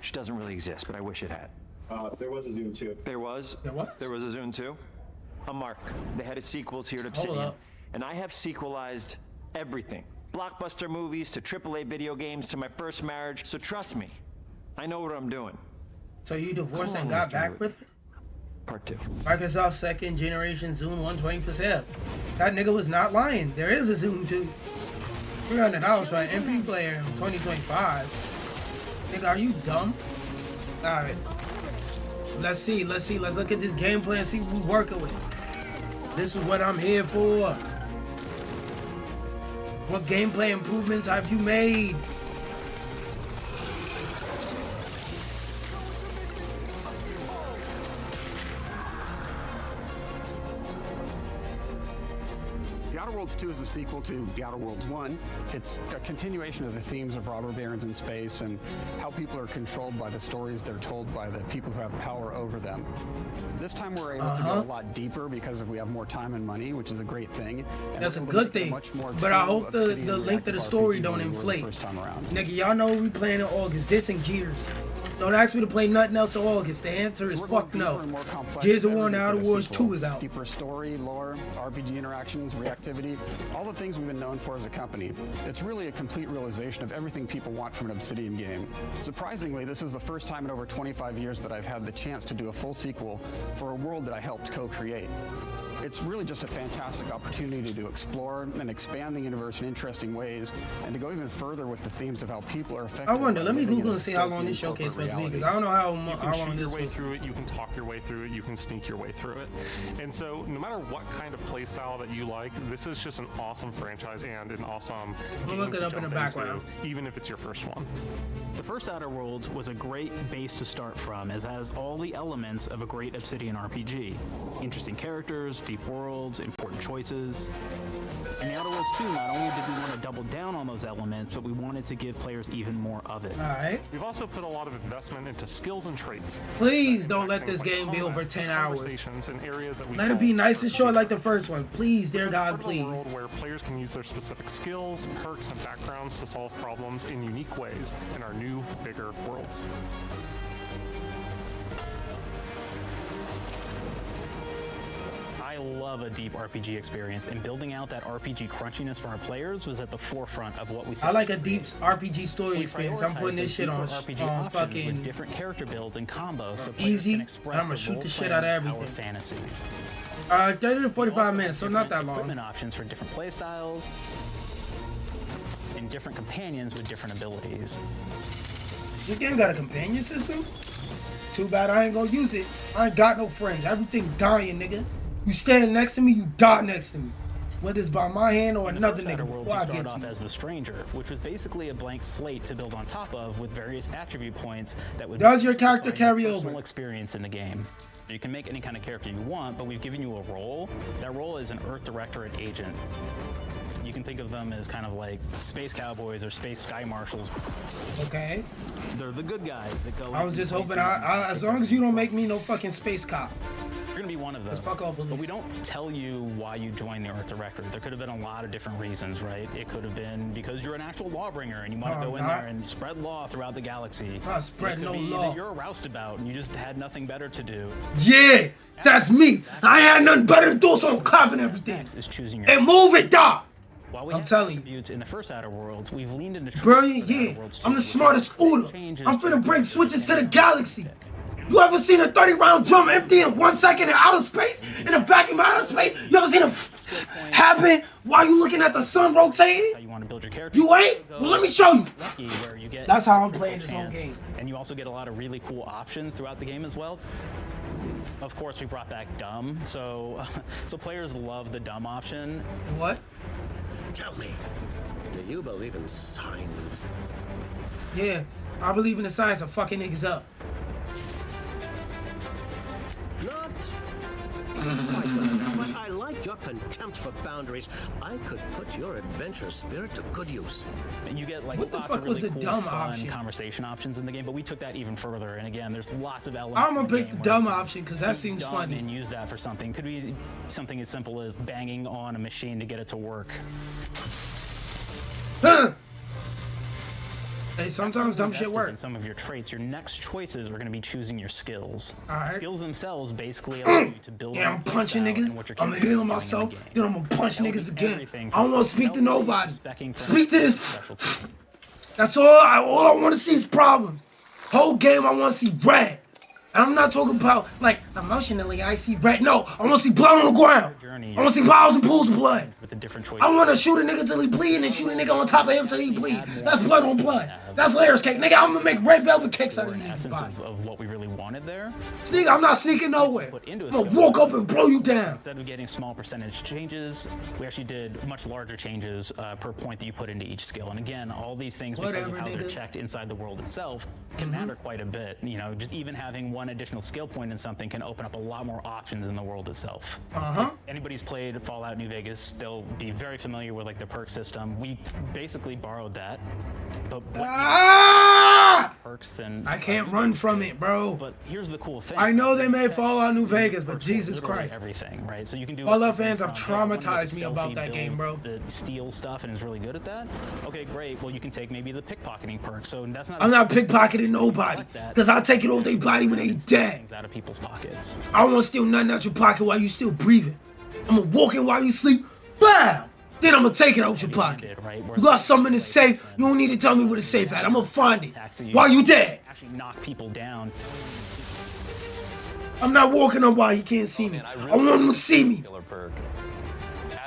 which doesn't really exist, but I wish it had. There was a Zoom 2. There was? There what? There was a Zoom 2? I'm Mark, the head of sequels here at Obsidian, and I have sequelized everything. Blockbuster movies to AAA video games to my first marriage, so trust me, I know what I'm doing. So you divorced and got back with her? Part 2. Microsoft second generation Zune 120 for sale. That nigga was not lying. There is a Zune 2. $300 for an MP player in 2025. Nigga, are you dumb? Alright. Let's see. Let's look at this gameplay and see what we're working with. This is what I'm here for. What gameplay improvements have you made? The Outer Worlds 2 is a sequel to The Outer Worlds 1. It's a continuation of the themes of robber barons in space and how people are controlled by the stories they're told by the people who have power over them. This time we're able to go a lot deeper because we have more time and money, which is a great thing. And that's a good thing. But I hope the link to the story don't inflate. Nigga, y'all know we playing in August. This and Gears. Don't ask me to play nothing else in August. The answer is fuck no. Gears of War and Outer Worlds 2 is out. Deeper story, lore, RPG interactions, reactivity, all the things we've been known for as a company. It's really a complete realization of everything people want from an Obsidian game. Surprisingly, this is the first time in over 25 years that I've had the chance to do a full sequel for a world that I helped co-create. It's really just a fantastic opportunity to explore and expand the universe in interesting ways, and to go even further with the themes of how people are affected. I wonder, let me Google and see how long this showcase is supposed to be, because I don't know how long this is. You can shoot your way through it, you can talk your way through it, you can sneak your way through it. And so no matter what kind of play style that you like, this is just an awesome franchise and an awesome game look it up in the background, even if it's your first one. The first Outer Worlds was a great base to start from, as it has all the elements of a great Obsidian RPG. Interesting characters, deep worlds, important choices. In the Outer Worlds 2, not only did we want to double down on those elements, but we wanted to give players even more of it. Alright. We've also put a lot of investment into skills and traits. Please don't let this game be over 10 hours. Let it be nice and short like the first one. Please, dear God, please. A world where players can use their specific skills, perks, and backgrounds to solve problems in unique ways in our new, bigger worlds. I love a deep RPG experience, and building out that RPG crunchiness for our players was at the forefront of what we said. I like a deep RPG story experience. I'm putting this shit on fucking with different character builds and combos, so easy. can express I'm gonna shoot the shit out of everything. Fantasies. 30 to 45 minutes, so not that long. Equipment options for different play styles and different companions with different abilities. This game got a companion system? Too bad I ain't gonna use it. I ain't got no friends. Everything dying, nigga. You stand next to me, you die next to me. Whether it's by my hand or another nigga before I get to you. As the Stranger, which was basically a blank slate to build on top of with various attribute points that would does your character carry over personal experience in the game. You can make any kind of character you want, but we've given you a role. That role is an Earth Directorate agent. You can think of them as kind of like space cowboys or space sky marshals. Okay. They're the good guys that go. I was just hoping as long as you don't make me no fucking space cop. You're gonna be one of those. But we don't tell you why you joined the Earth Directorate. There could have been a lot of different reasons, right? It could have been because you're an actual lawbringer and you want to go in there and spread law throughout the galaxy. Not spread no law. That you're a roustabout and you just had nothing better to do. Yeah, that's me. I had nothing better to do, so I'm clapping everything. Is choosing your and move it, dog. While we I'm telling you, in the first Outer Worlds, we've leaned into brilliant. Yeah, I'm the smartest order. I'm finna bring switches to the galaxy. You ever seen a 30-round drum empty in 1 second in outer space? In a vacuum of outer space? You ever seen it happen while you looking at the sun rotating? How you want to build your character. You ain't? Well, let me show you. Where you get that's how I'm playing this whole game. And you also get a lot of really cool options throughout the game as well. Of course, we brought back dumb, so players love the dumb option. What? Tell me, do you believe in science? Yeah, I believe in the science of fucking niggas up. Not. But I like your contempt for boundaries. I could put your adventurous spirit to good use. And you get like what the lots fuck of really was the cool, dumb fun option? Conversation options in the game, but we took that even further. And again, there's lots of elements. I'm gonna pick the dumb option because that seems funny. And use that for something. Could be something as simple as banging on a machine to get it to work. Huh. Hey, sometimes dumb shit invested works. in some of your traits, your next choices are going to be choosing your skills. Alright. Skills themselves basically allow you to build. Yeah, your I'm play punching style and niggas. what you're I'm capable of healing doing in the myself. game. Then I'm gonna punch That will niggas be again. everything I don't from want to speak to nobody. specing for Speak to this. specialty. That's all. All I want to see is problems. Whole game, I want to see red. And I'm not talking about like emotionally. I see red. No, I want to see blood on the ground. I want to see piles and pools of blood. With the different choices. I want to shoot a nigga till he bleed and shoot a nigga on top of him till he bleed. That's blood on blood. That's layers cake, nigga. I'm gonna make red velvet cakes out of you niggas' essence body. of what we really wanted there. Nigga, I'm not sneaking nowhere. Put I'm into a gonna skill. walk up and blow you down. Instead of getting small percentage changes, we actually did much larger changes per point that you put into each skill. And again, all these things, because Whatever, of how they're nigga. checked inside the world itself, can matter quite a bit. You know, just even having one additional skill point in something can open up a lot more options in the world itself. Anybody's played Fallout New Vegas, they'll be very familiar with like the perk system. We basically borrowed that, but what perks then I can't run from it, bro. But here's the cool thing. I know they made Fallout New Vegas, but Jesus Literally Christ. everything, right? So you can do Fallout fans have from, hey, I wanna get traumatized the me about stealthy that game, bro. The steal stuff and is really good at that. Okay, great. Well, you can take maybe the pickpocketing perk. So that's not. I'm not pickpocketing nobody, because I'll take it off their body when they dead. Things out of people's pockets. I don't want to steal nothing out your pocket while you still breathing. I'm gonna walk in while you sleep. Bam! Then I'm gonna take it out your pocket. You got something in the safe, you don't need to tell me where the safe at. I'm gonna find it while you dead. Actually knock people down. I'm not walking up while he can't see me. I want him to see me. Killer perk.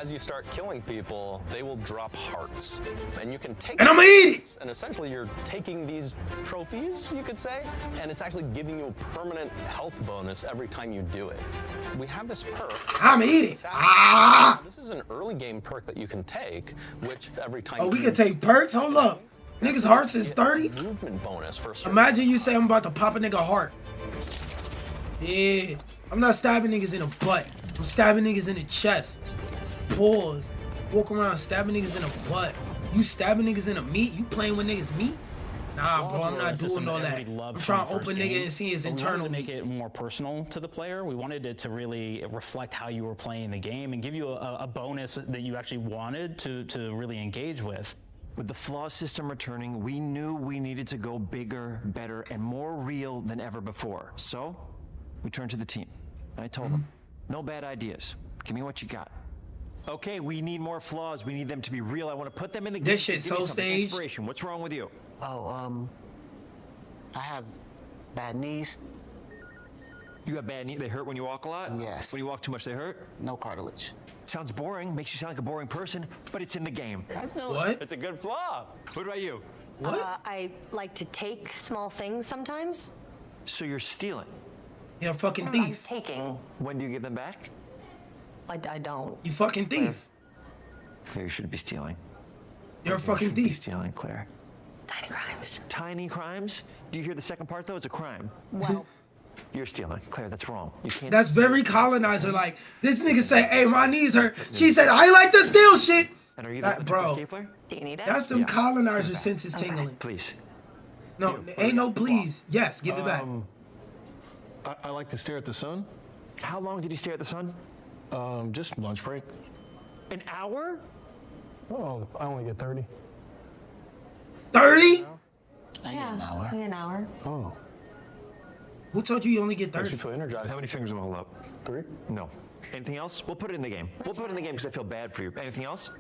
As you start killing people, they will drop hearts, and you can take. And I'm gonna eat it. And essentially, you're taking these trophies, you could say, and it's actually giving you a permanent health bonus every time you do it. We have this perk. I'm gonna eat it. Ah! This is an early game perk that you can take, which every time. Oh, we can take perks? Hold up. Niggas' hearts is 30s? Movement bonus for certain. Imagine you say I'm about to pop a nigga heart. Yeah. I'm not stabbing niggas in the butt. I'm stabbing niggas in the chest. Pause. Walk around stabbing niggas in the butt. You stabbing niggas in the meat? You playing with niggas' meat? Nah, bro, I'm not doing all that. I'm trying to open nigga and see his internal to make it more personal to the player. We wanted it to really reflect how you were playing the game and give you a bonus that you actually wanted to really engage with. With the flaw system returning, we knew we needed to go bigger, better, and more real than ever before. So, we turned to the team. I told them, no bad ideas. Give me what you got. Okay, we need more flaws. We need them to be real. I want to put them in the game. This shit's Give me so something. staged. Inspiration. What's wrong with you? Oh, I have bad knees. You have bad knees. They hurt when you walk a lot? Yes. When you walk too much, they hurt? No cartilage. Sounds boring. Makes you sound like a boring person, but it's in the game. What? It's a good flaw. What about you? What? I like to take small things sometimes. So you're stealing. You're a fucking I'm thief. taking. When do you give them back? I don't. You fucking thief. Claire, you shouldn't be stealing. You're a fucking You shouldn't be thief. stealing, Claire. Tiny crimes. Tiny crimes? Do you hear the second part, though? It's a crime. Well, You're stealing. Claire, that's wrong. You can't. That's very colonizer. Like, this nigga say, hey, my knees hurt. She said, I like to steal shit. And are you That- the bro. stapler? do you need it? That's them Yeah. colonizer senses Okay. tingling. Please. No, ain't no please. Yes, give it back. I like to stare at the sun. How long did you stare at the sun? Just lunch break. An hour? Oh, I only get 30. 30? I get an hour. An hour. Oh, Who told you you only get makes 30? you feel energized. How many fingers will hold up? 3? No. Anything else? We'll put it in the game. We'll put it in the game because I feel bad for you. Anything else?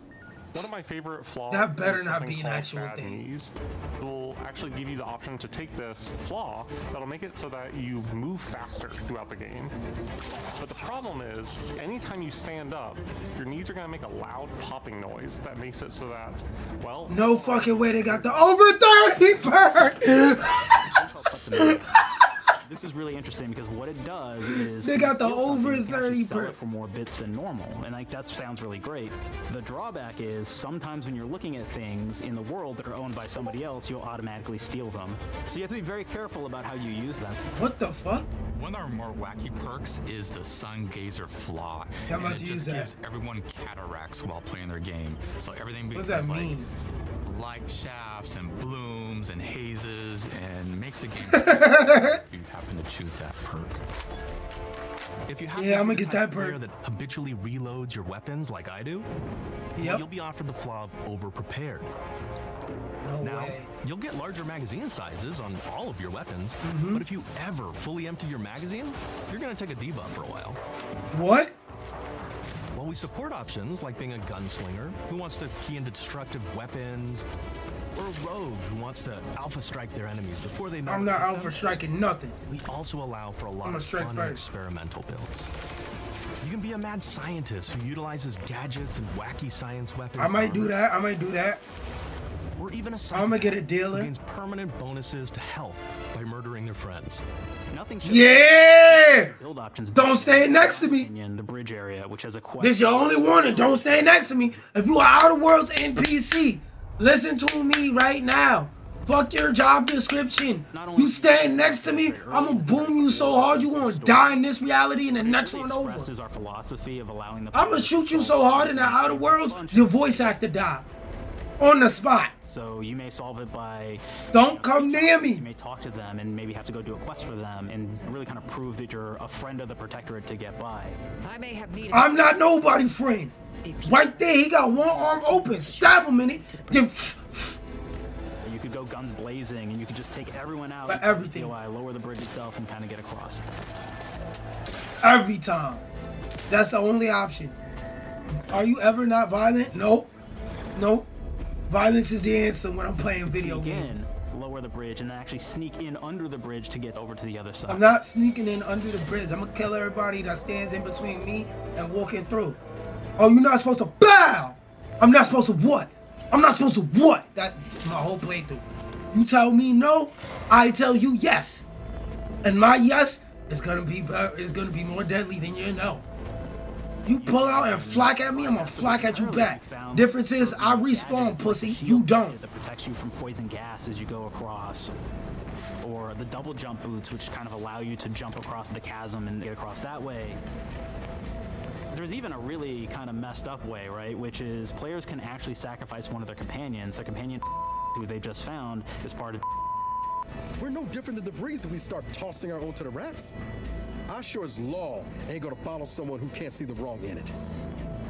One of my favorite flaws. That better is not something be an called actual bad thing. knees. It will actually give you the option to take this flaw that'll make it so that you move faster throughout the game. But the problem is, anytime you stand up, your knees are going to make a loud popping noise that makes it so that, well, No fucking way they got the over 30 perk. This is really interesting because what it does is They got the steal something, over you can actually 30 sell it perk. for more bits than normal, and like that sounds really great. The drawback is sometimes when you're looking at things in the world that are owned by somebody else, you'll automatically steal them. So you have to be very careful about how you use them. What the fuck? One of our more wacky perks is the Sun Gazer Flaw. Yeah, I'm about and to it use just that. gives everyone cataracts while playing their game. So everything What does becomes that like mean? light shafts and blooms and hazes and makes the game if you happen to choose that perk. If you happen Yeah, to I'm be gonna the get type that of player perk. that habitually reloads your weapons like I do, Yep. you'll be offered the flaw of over-prepared. No Now, way. you'll get larger magazine sizes on all of your weapons, but if you ever fully empty your magazine, you're going to take a debuff for a while. What? While we support options like being a gunslinger who wants to key into destructive weapons, or a rogue who wants to alpha strike their enemies before they know. I'm not alpha striking nothing. We also allow for a lot I'm a of strike fun first. and experimental builds. You can be a mad scientist who utilizes gadgets and wacky science weapons. I might do that. I might do that. Or even a I'm gonna get a dealer. who gains permanent bonuses to health by murdering their friends. Nothing Yeah! build options. Don't stay next to me. The bridge area, which has a quest. This your only warning. Don't stay next to me. If you are Outer Worlds NPC, listen to me right now. Fuck your job description. You staying next to me, I'm gonna boom you so hard you gonna die in this reality and the next one over. Expresses our philosophy of allowing the. I'm gonna shoot you so hard in the Outer Worlds, your voice actor die. On the spot. So you may solve it by. Don't come near me. You may talk to them and maybe have to go do a quest for them and really kind of prove that you're a friend of the Protectorate to get by. I may have needed. I'm not nobody friend. Right there, he got one arm open. Stab him in it. Then. You could go guns blazing and you could just take everyone out. But everything. POI, lower the bridge itself and kind of get across. Every time. That's the only option. Are you ever not violent? Nope. Nope. Violence is the answer when I'm playing video games. Lower the bridge and actually sneak in under the bridge to get over to the other side. I'm not sneaking in under the bridge. I'm gonna kill everybody that stands in between me and walking through. Oh, you're not supposed to bow. I'm not supposed to what? I'm not supposed to what? That's my whole playthrough. You tell me no, I tell you yes. And my yes is gonna be more deadly than your no. You pull out and flak at me, I'm gonna flak at you back. Difference is I respawn, pussy. You don't. That protects you from poison gas as you go across. Or the double jump boots, which kind of allow you to jump across the chasm and get across that way. There's even a really kind of messed up way, right? Which is players can actually sacrifice one of their companions. Their companion who they just found is part of. We're no different than the Breeze if we start tossing our own to the rats. I sure as law ain't gonna follow someone who can't see the wrong in it.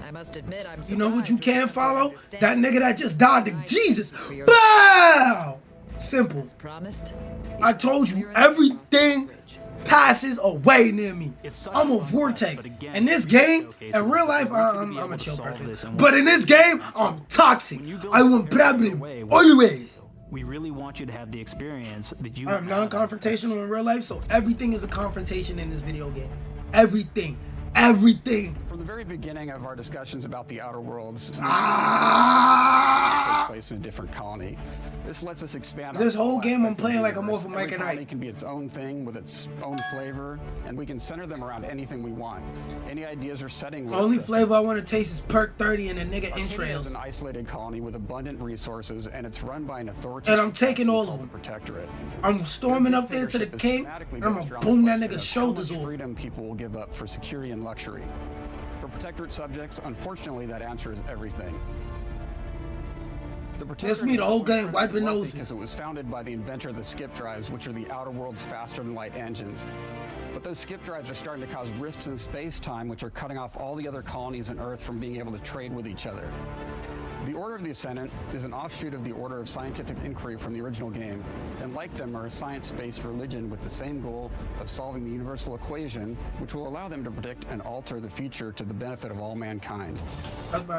I must admit, I'm. You know what you can follow? That nigga that just died to Jesus. Bow! Simple. Promised. I told you everything passes away near me. I'm a vortex. In this game, in real life, I'm a chill person. But in this game, I'm toxic. I want problem. Always. We really want you to have the experience that you. I'm non-confrontational in real life, so everything is a confrontation in this video game. Everything. Everything. From the very beginning of our discussions about the Outer Worlds, take place in a different colony. This lets us expand. This whole game I'm playing like I'm off of Mike and Ike. It can be its own thing with its own flavor, and we can center them around anything we want. Any ideas or setting. Only flavor I want to taste is Perk 30 and a nigga Arcadia entrails. is an isolated colony with abundant resources, and it's run by an authority. And I'm taking all of them. Protectorate. I'm storming up there to the king, and I'm gonna boom that nigga's shoulders off. Freedom people will give up for security and luxury. For Protectorate subjects, unfortunately, that answer is everything. That's me the whole game wiping noses. Because it was founded by the inventor of the skip drives, which are the Outer Worlds faster-than-light engines. But those skip drives are starting to cause rifts in space-time, which are cutting off all the other colonies on Earth from being able to trade with each other. The Order of the Ascendant is an offshoot of the Order of Scientific Inquiry from the original game, and like them are a science-based religion with the same goal of solving the universal equation, which will allow them to predict and alter the future to the benefit of all mankind.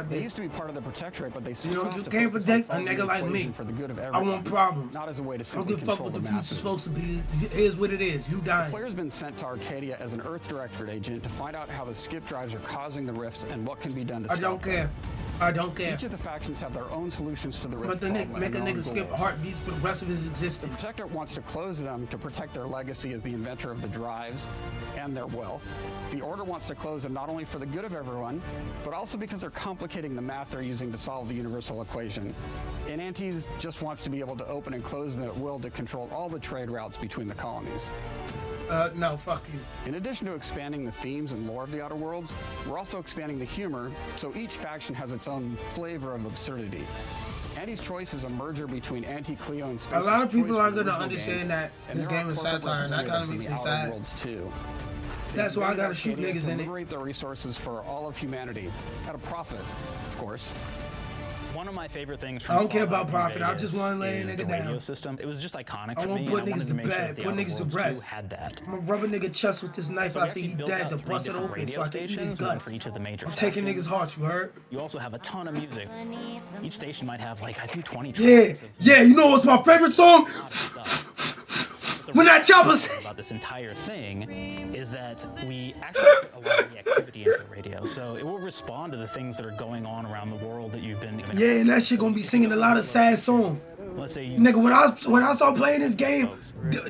They used to be part of the Protectorate, but they you know what you can't predict? A nigga like me. For the good of I want problems. Not as a way to I simply don't give a fuck control what the the future's masses. supposed to be. Here's what it is. You dying. The player's been sent to Arcadia as an Earth Directorate agent to find out how the skip drives are causing the rifts and what can be done to stop I don't care. I don't care. Each of the factions have their own solutions to the rift But the problem make a and their nigga own skip goals. heartbeats for the rest of his existence. The Protectorate wants to close them to protect their legacy as the inventor of the drives and their wealth. The Order wants to close them not only for the good of everyone, but also because they're complicating the math they're using to solve the universal equation. And Antes just wants to be able to open and close them at will to control all the trade routes between the colonies. No, fuck you. In addition to expanding the themes and lore of the Outer Worlds, we're also expanding the humor, so each faction has its own flavor of absurdity. Andy's Choice is a merger between Anti-Cleo and Space. A lot of people aren't gonna understand that this game is satire, and that kind of makes me sad. That's why I gotta shoot niggas in it. Liberate their resources for all of humanity, at a profit, of course. One of my favorite things I don't care about profit. I just want to lay a nigga the radio down. system. It was just iconic I for want me. to put and I wanted niggas to to make sure bed. that the Put Outer niggas to Worlds rest. 2 had that. I'm gonna rub a nigga chest with this knife So we after he actually built dead out to 3 bust it different open radio so I can eat his stations, one guts. for each of the major I'm taking factions. niggas' hearts, you heard? You also have a ton of music. Each station might have like I think 20 Yeah, tracks. yeah. You know what's my favorite song? When that chopper's about this entire thing is that we actually put a lot of reactivity into the radio, so it will respond to the things that are going on around the world that you've been. Yeah, and that shit gonna be singing a lot of sad songs. Let's say you, Nigga, when I start playing this game,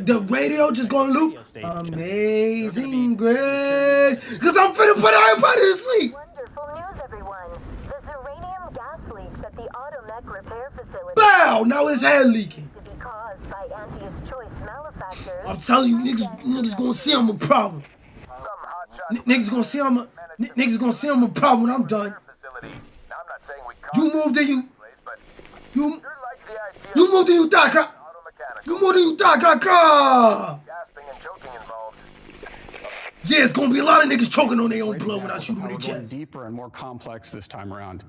the radio just gonna loop Amazing Grace, cause I'm finna put everybody to sleep. Wonderful news, everyone. The uranium gas leaks at the Automech repair facility. Bow! Now his head leaking. To be caused by Anti's choice malefactors. I'm telling you, niggas gonna see I'm a problem. Niggas gonna see I'm a problem when I'm done. You moved and you moved and you die, crap. You moved and you die, crap. Yeah, it's gonna be a lot of niggas choking on their own blood when I shoot them in the We're going chest. deeper and more complex this time around.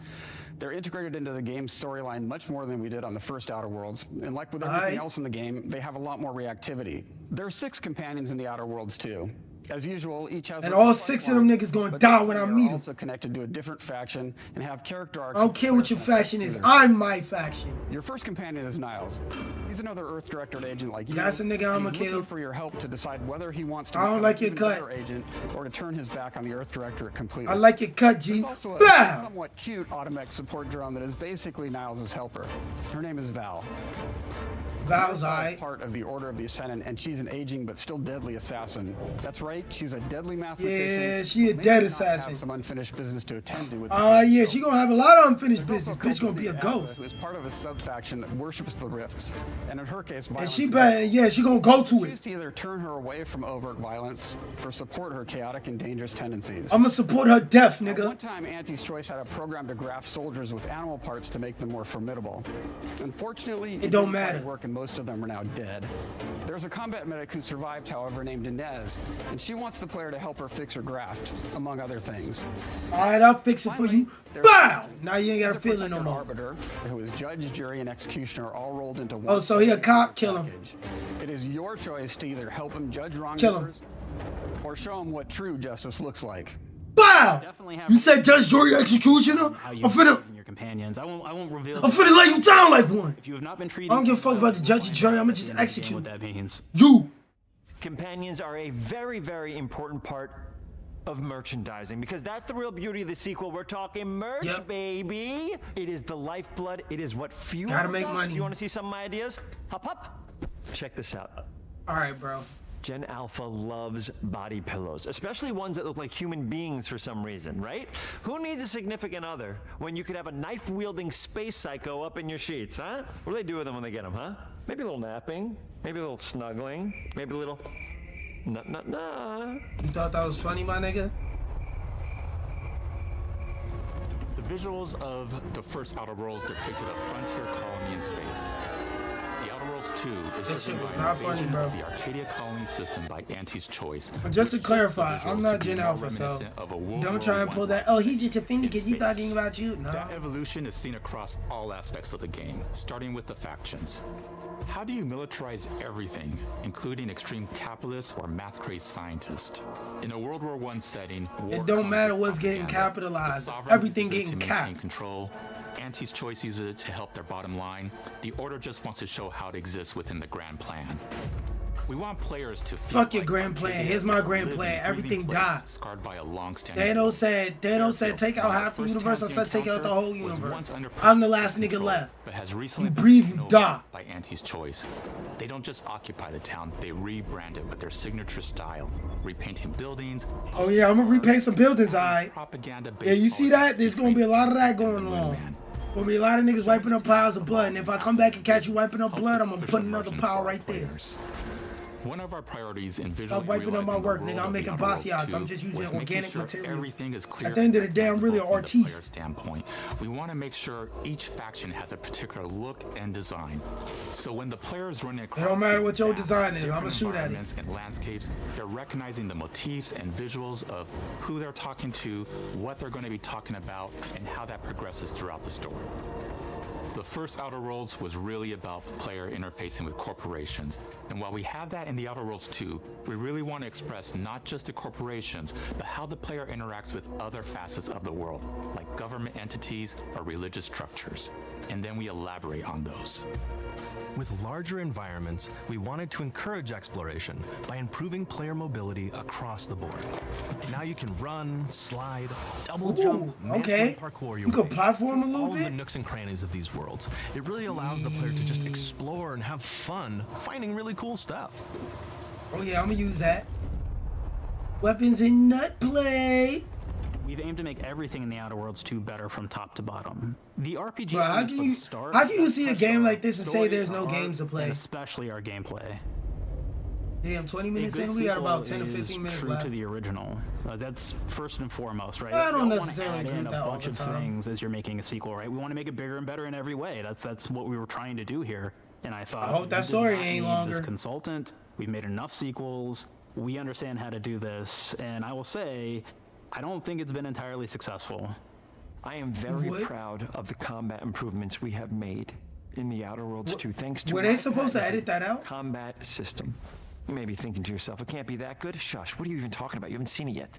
They're integrated into the game's storyline much more than we did on the first Outer Worlds. And like with everything else in the game, they have a lot more reactivity. There are 6 companions in the Outer Worlds too. As usual, each has And all 6 of them niggas gonna die when I meet them. Also connected to a different faction and have character arcs. I don't care what your faction is. I'm my faction. Your first companion is Niles. He's another Earth Directorate agent like you. That's a nigga I'ma He's kill. looking for your help to decide whether he wants to I don't become like an your even cut. better agent or to turn his back on the Earth Directorate completely. I like your cut, G. There's also a Bow! somewhat cute Automech support drone that is basically Niles' helper. Her name is Val. Val's Val is part of the Order of the Ascendant, and she's an aging but still deadly assassin. That's right, she's a deadly mathematician. Yeah, she a May dead not assassin. Have some unfinished business to attend to. With Yeah, she gonna have a lot of unfinished business. Bitch gonna be a ghost. Who is part of a sub-faction that worships the rifts, and in her case, And violence. she gonna go to it. Choose to either turn her away from overt violence or support her chaotic and dangerous tendencies. I'ma support her death, At nigga. one time, Anti's Choice had a program to graft soldiers with animal parts to make them more formidable. Unfortunately, it don't didn't quite matter. work, and most of them are now dead. There's a combat medic who survived, however, named Inez, and she wants the player to help her fix her graft, among other things. Alright, I'll fix it for you. Bow! Now you ain't got a feeling no more. Arbiter, who is judge, jury, and executioner, all rolled into one. Oh, so he a cop? Kill him. package. It is your choice to either help him judge Kill him. wrongdoers or show him what true justice looks like. Bow! You said judge, jury, executioner? I'm finna your companions. I won't reveal. lay you down like one. If you have not been treated. I don't give a fuck about the judge and jury. I'ma just execute. What that means. You. Companions are a very, very important part of merchandising because that's the real beauty of the sequel. We're talking merch, baby. It is the lifeblood. It is what fuels Gotta make us. money. Do you want to see some of my ideas? Hop, hop. Check this out. Alright, bro. Gen Alpha loves body pillows, especially ones that look like human beings for some reason, right? Who needs a significant other when you could have a knife-wielding space psycho up in your sheets, huh? What do they do with them when they get them, huh? Maybe a little napping, maybe a little snuggling, maybe a little nah. You thought that was funny, my nigga? The visuals of the first Outer Worlds depicted a frontier colony in space. The Outer Worlds 2 is This shit driven was by not an invasion funny, bro. of the Arcadia colony system by Anti's Choice. But just to clarify, I'm not to be Gen more Alpha, so reminiscent of a World don't War try and I pull that. Oh, he just offended because he space. talking about you. No. That evolution is seen across all aspects of the game, starting with the factions. How do you militarize everything, including extreme capitalists or math-crazed scientists? In a World War I setting, war It don't comes matter with what's getting propaganda. capitalized. The sovereign Everything uses it getting to maintain capped. control. Anti's Choice uses it to help their bottom line. The Order just wants to show how it exists within the grand plan. We want players to feel Fuck your like grand plan. Arcadia Here's is my a grand living, plan. Everything breathing place died. scarred by a long-standing Thanos said take out half the universe. I said take out the whole universe. I'm the last nigga left. But has recently You been breathe, taken you over die. by Anti's Choice. They don't just occupy the town, they rebrand it with their signature style, repainting buildings. Oh yeah, I'm gonna repaint some buildings, alright. Yeah, you see that? There's gonna be a lot of that going on. Gonna be a lot of niggas wiping up piles of blood, and if I come back and catch you wiping up blood, I'm gonna put another pile right there. One of our priorities in visually Stop wiping up my realizing the work, world nigga. I'm of the making Outer Worlds bossy odds. 2 I'm just using was making organic sure material. Everything is clear At the end of the day, I'm really an from the player's artiste. standpoint. We want to make sure each faction has a particular look and design. So when the player is running across don't matter these what your vast, design is, different I'ma shoot at it. environments and landscapes, they're recognizing the motifs and visuals of who they're talking to, what they're going to be talking about, and how that progresses throughout the story. The first Outer Worlds was really about player interfacing with corporations. And while we have that in the Outer Worlds 2, we really want to express not just the corporations, but how the player interacts with other facets of the world, like government entities or religious structures. And then we elaborate on those. With larger environments, we wanted to encourage exploration by improving player mobility across the board. Now you can run, slide, double jump, mandatory parkour your you can way platform a little all bit. the nooks and crannies of these worlds. It really allows the player to just explore and have fun finding really cool stuff. Oh yeah, I'm gonna use that. Weapons in nut play. We've aimed to make everything in the Outer Worlds 2 better from top to bottom. The RPG Bro, how can you see a game like this and say there's no games to play? And especially our gameplay. Damn, 20 minutes in, we got about 10 to 15 minutes true left. to the original. That's first and foremost, right? I don't You necessarily wanna agree add in with that a all bunch the of time. things as you're making a sequel, right? We want to make it bigger and better in every way. That's what we were trying to do here. And I thought, I hope that we did story not ain't need longer. This consultant. We've made enough sequels. We understand how to do this, and I will say, I don't think it's been entirely successful. I am very proud of the combat improvements we have made in the Outer Worlds 2, thanks to Were they supposed to edit that out? combat system. You may be thinking to yourself, it can't be that good. Shush, what are you even talking about? You haven't seen it yet.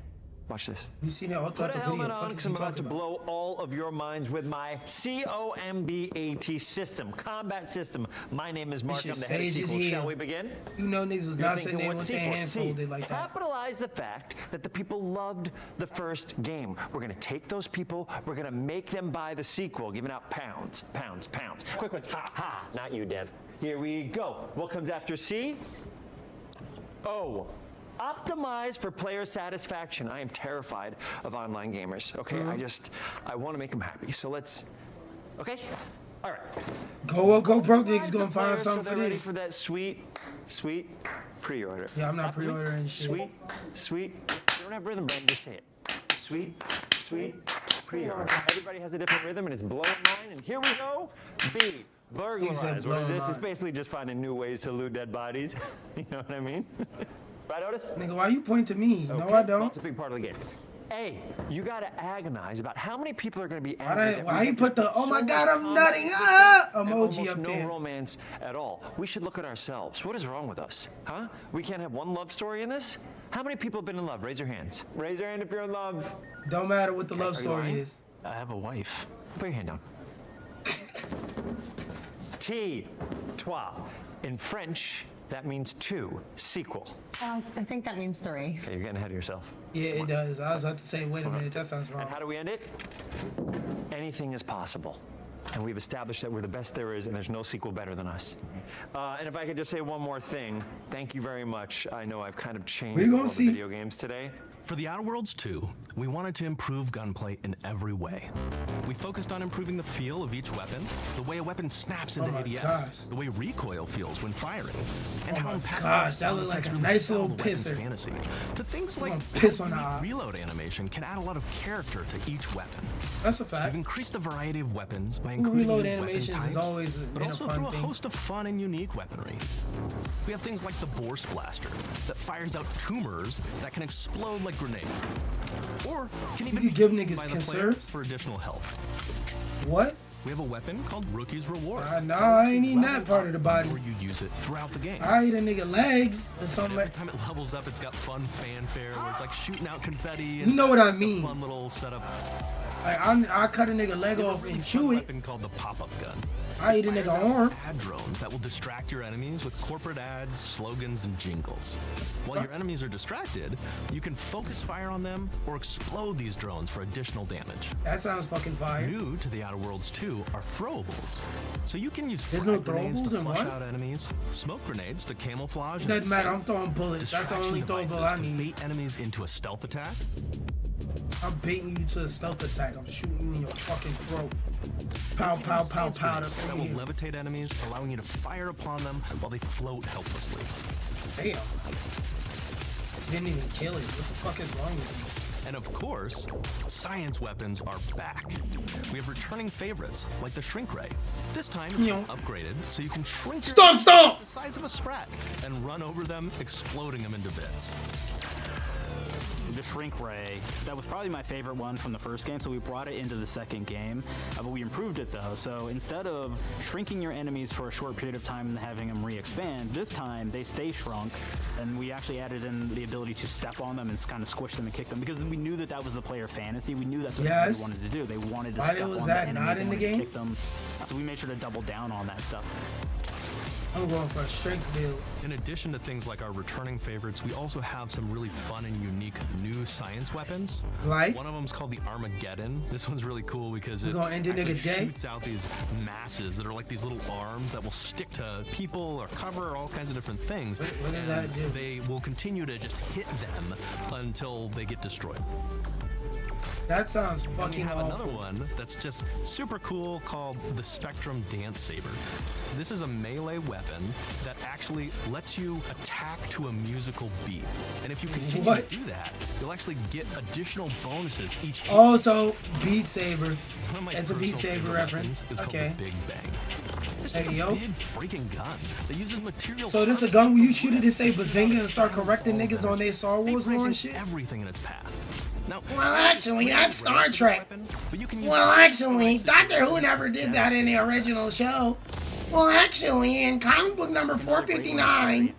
Watch this. You've seen it all Put throughout a the video. helmet Fuck on, is because you I'm about to talking about? blow all of your minds with my COMBAT system, combat system. My name is Mark. This I'm the shit head of stages sequel. here. Shall we begin? You know niggas was You're not thinking, sitting there what with their sequel? hands See, folded like that. capitalize the fact that the people loved the first game. We're going to take those people, we're going to make them buy the sequel, giving out pounds, pounds, pounds. Quick ones. Ha, ha. Not you, Dev. Here we go. What comes after C? O. Optimize for player satisfaction. I am terrified of online gamers. Okay, I want to make them happy. So let's, okay? All right. Go pro niggas gonna find So something they're for ready this. for that sweet pre-order. Yeah, I'm not pre-ordering shit. Sweet. You don't have rhythm, Brandon, just say it. Sweet pre-order. Everybody has a different rhythm and it's blowing mine. And here we go. B. Burglarize. What is this? It's basically just finding new ways to loot dead bodies. You know what I mean? Right, Otis? Nigga, why you point to me? No, Okay, I don't. That's a big part of the game. A, you gotta agonize about how many people are gonna be angry. that Why we you have put this the oh my so god much I'm combat nutting system and emoji almost up no there? romance at all. We should look at ourselves. What is wrong with us? Huh? We can't have one love story in this? How many people have been in love? Raise your hands. Raise your hand if you're in love. Don't matter what the love Are you story lying? is. I have a wife. Put your hand down. T, toi. In French, that means two. Sequel. I think that means 3. Okay, you're getting ahead of yourself. Yeah, it does. I was about to say, wait a minute, that sounds wrong. And how do we end it? Anything is possible. And we've established that we're the best there is, and there's no sequel better than us. And if I could just say one more thing, thank you very much. I know I've kind of changed all the video games today. For the Outer Worlds 2, we wanted to improve gunplay in every way. We focused on improving the feel of each weapon, the way a weapon snaps into ADS, the way recoil feels when firing, and how impactful that looked like a really nice sell little the weapon's pisser. fantasy. To things like piss on how the unique reload animation can add a lot of character to each weapon. That's a fact. We've increased the variety of weapons by Ooh, including reload new weapon animations is types, always but been a also fun through a thing. host of fun and unique weaponry. We have things like the Borscht Blaster that fires out tumors that can explode like grenades, or can even You be give used niggas by the player conserves? for additional health. What? We have a weapon called Rookie's Reward. Nah, I ain't eating that part of the body. Where you use it throughout the game. I eat a nigga legs or something Every like. time it levels up, it's got fun fanfare where it's like shooting out confetti. You And know what I a mean. Fun little setup. Like I cut a nigga leg off and chew it. Weapon called the pop-up gun. I eat a Fires nigga out arm. ad drones that will distract your enemies with corporate ads, slogans, and jingles. While your enemies are distracted, you can focus fire on them or explode these drones for additional damage. That sounds fucking fire. New to the Outer Worlds 2 are throwables. So you can use There's frag no grenades throwables to in flush one? out enemies, smoke grenades to camouflage, It doesn't matter. I'm throwing bullets. That's the distraction only devices throwable I to need. bait enemies into a stealth attack, I'm baiting you to a stealth attack. I'm shooting you in your fucking throat. Pow, pow, pow, pow. That's that over will here. levitate enemies, allowing you to fire upon them while they float helplessly. Damn. Didn't even kill it. What the fuck is wrong with And of course, science weapons are back. We have returning favorites, like the Shrink Ray. This time it's been upgraded, so you can shrink your Stomp, stomp! the size of a sprat and run over them, exploding them into bits. the shrink ray. That was probably my favorite one from the first game, so we brought it into the second game, but we improved it though. So instead of shrinking your enemies for a short period of time and having them re-expand, this time they stay shrunk, and we actually added in the ability to step on them and kind of squish them and kick them, because we knew that that was the player fantasy. We knew that's what they wanted to do. They wanted to step on the enemies and kick them. So we made sure to double down on that stuff. I'm going for a strength build. In addition to things like our returning favorites, we also have some really fun and unique new science weapons. Like? One of them is called the Armageddon. This one's really cool because it actually shoots out these masses that are like these little arms that will stick to people or cover or all kinds of different things. What does that do? They will continue to just hit them until they get destroyed. That sounds fucking awful. We have awful. another one that's just super cool called the Spectrum Dance Saber. This is a melee weapon that actually lets you attack to a musical beat. And if you continue to do that, you'll actually get additional bonuses each hit. Oh, so Beat Saber. One of my It's a Beat personal Saber favorite reference. weapons is Okay. called the Big Bang. This is a big freaking gun that uses material. So this a gun where you shoot it and say bazinga and start correcting niggas on their Star Wars lore and shit? Everything in its path. Now, well, actually, that's Star Trek. Well, actually, Doctor Who never did that in the original show. Well, actually, in comic book number 459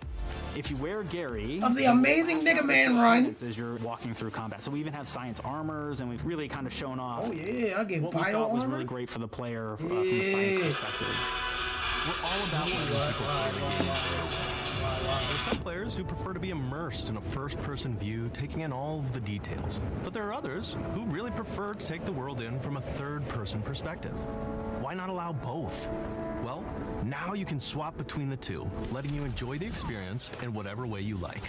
if you wear Gary of the Amazing Nigga Man run, as you're walking through combat. So we even have science armors, and we've really kind of shown off. Oh yeah, I get what we bio thought was armor. really great for the player from a science perspective. We're all about letting people play the game. There are some players who prefer to be immersed in a first-person view, taking in all of the details. But there are others who really prefer to take the world in from a third-person perspective. Why not allow both? Well, now you can swap between the two, letting you enjoy the experience in whatever way you like.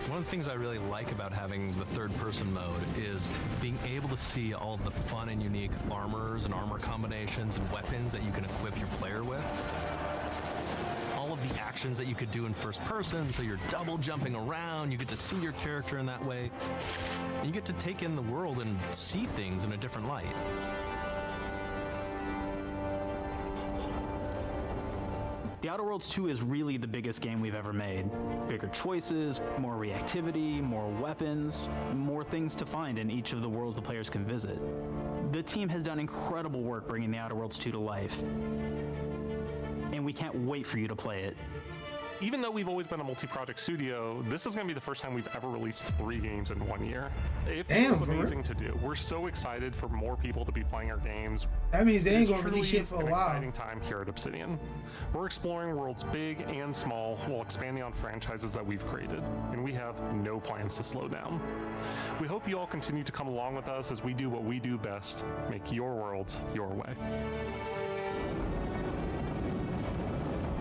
One of the things I really like about having the third-person mode is being able to see all of the fun and unique armors and armor combinations and weapons that you can equip your player with. All of the actions that you could do in first person, so you're double jumping around, you get to see your character in that way, and you get to take in the world and see things in a different light. The Outer Worlds 2 is really the biggest game we've ever made. Bigger choices, more reactivity, more weapons, more things to find in each of the worlds the players can visit. The team has done incredible work bringing the Outer Worlds 2 to life, and we can't wait for you to play it. Even though we've always been a multi-project studio, this is going to be the first time we've ever released 3 games in 1 year. It feels amazing to do. We're so excited for more people to be playing our games. That means they ain't gonna It's release shit for a truly while. an exciting time here at Obsidian. We're exploring worlds big and small while expanding on franchises that we've created, and we have no plans to slow down. We hope you all continue to come along with us as we do what we do best, make your worlds your way.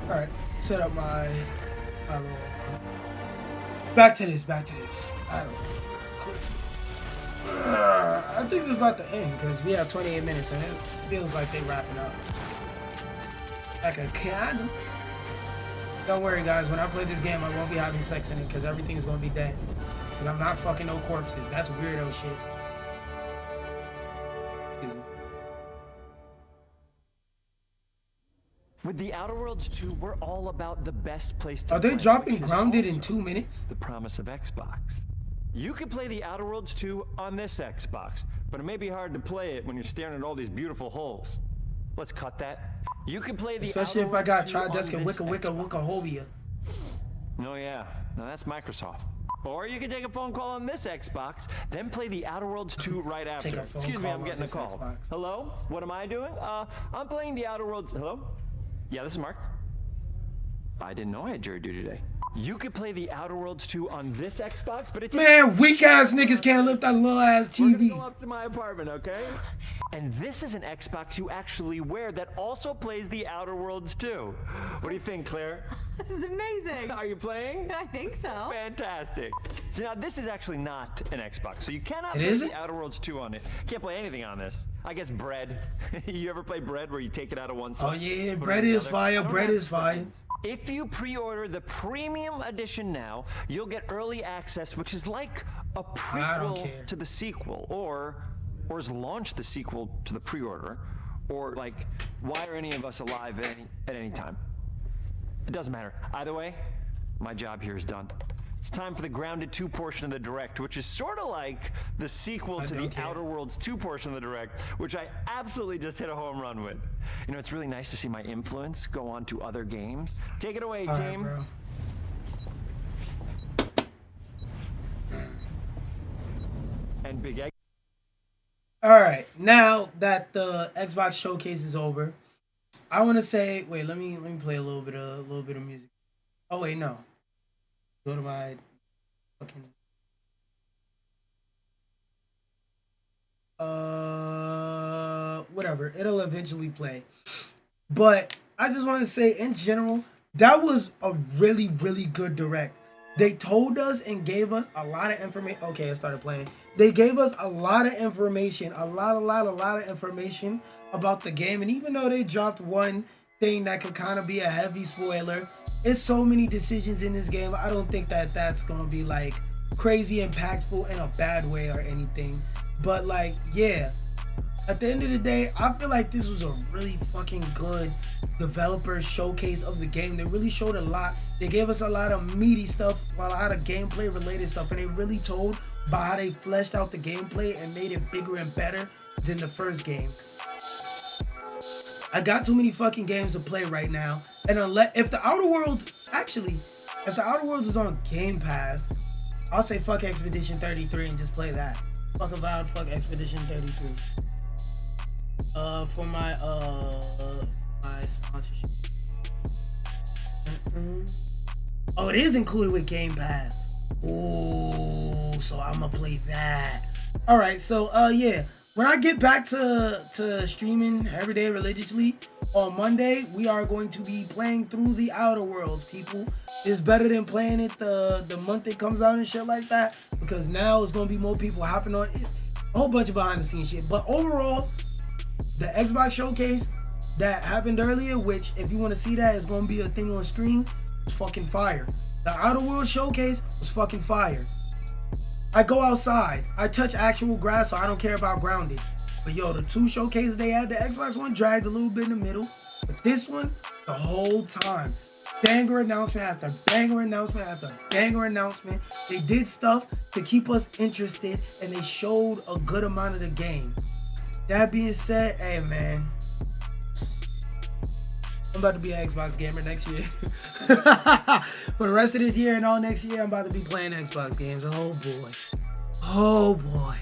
All right, set up my little. Back to this. I don't know. I think this is about to end because we have 28 minutes and it feels like they wrapping up. Like a can. Don't worry, guys. When I play this game, I won't be having sex in it because everything's gonna be dead. And I'm not fucking no corpses. That's weirdo shit. With the Outer Worlds 2, we're all about the best place to Are they play, dropping which is Grounded in also 2 minutes? the promise of Xbox. You can play the Outer Worlds 2 on this Xbox, but it may be hard to play it when you're staring at all these beautiful holes. Let's cut that. You can play the Especially Outer if I got Worlds 2 on Tridesk and this Wicca. Oh yeah, now that's Microsoft. Or you can take a phone call on this Xbox, then play the Outer Worlds 2 right after. Take a phone Excuse me, call I'm on getting a this call. Xbox. Hello? What am I doing? I'm playing the Outer Worlds. Hello? Yeah, this is Mark. I didn't know I had jury duty today. You could play the Outer Worlds 2 on this Xbox, but it's Man, weak ass niggas can't lift that little ass We're gonna TV. go up to my apartment, okay? And this is an Xbox you actually wear that also plays the Outer Worlds 2. What do you think, Claire? This is amazing. Are you playing? I think so. Fantastic. So now this is actually not an Xbox, so you cannot It play isn't? the Outer Worlds 2 on it. Can't play anything on this. I guess Bread. You ever play Bread where you take it out of one side? Oh yeah, put it bread on the is other? fire. I don't Bread have is fire. friends. If you pre-order the premium edition now, you'll get early access, which is like a I don't prequel care. to the sequel, or is launch the sequel to the pre-order, or like, why are any of us alive at any time? It doesn't matter. Either way, my job here is done. It's time for the Grounded 2 portion of the Direct, which is sort of like the sequel to the Outer Worlds 2 portion of the Direct, which I absolutely just hit a home run with. You know, it's really nice to see my influence go on to other games. Take it away, team. Right, And Big Egg. All right, now that the Xbox showcase is over, I want to say, wait, let me play a little bit of music. Oh wait, no. Go to my fucking whatever. It'll eventually play. But I just want to say, in general, that was a really, really good Direct. They told us and gave us a lot of information. Okay, it started playing. They gave us a lot of information, a lot of information about the game. And even though they dropped one thing that could kind of be a heavy spoiler, it's so many decisions in this game. I don't think that that's going to be like crazy impactful in a bad way or anything. But like, yeah, at the end of the day, I feel like this was a really fucking good developer showcase of the game. They really showed a lot. They gave us a lot of meaty stuff, a lot of gameplay related stuff, and they really told about how they fleshed out the gameplay and made it bigger and better than the first game. I got too many fucking games to play right now, and if the Outer Worlds is on Game Pass, I'll say fuck Expedition 33 and just play that. Fuck Avowed, fuck Expedition 33. For my my sponsorship. Oh, it is included with Game Pass. Ooh, so I'm gonna play that. All right, so yeah, when I get back to streaming every day religiously on Monday, we are going to be playing through the Outer Worlds, people. It's better than playing it the month it comes out and shit like that, because now it's gonna be more people hopping on it. A whole bunch of behind the scenes shit. But overall, the Xbox showcase that happened earlier, which if you want to see that, is going to be a thing on stream, was fucking fire. The Outer Worlds showcase was fucking fire. I go outside, I touch actual grass, so I don't care about grounded. But yo, the two showcases they had, the Xbox one dragged a little bit in the middle, but this one, the whole time, banger announcement after banger announcement after banger announcement. They did stuff to keep us interested, and they showed a good amount of the game. That being said, hey man, I'm about to be an Xbox gamer next year. For the rest of this year and all next year, I'm about to be playing Xbox games. Oh boy. Oh boy.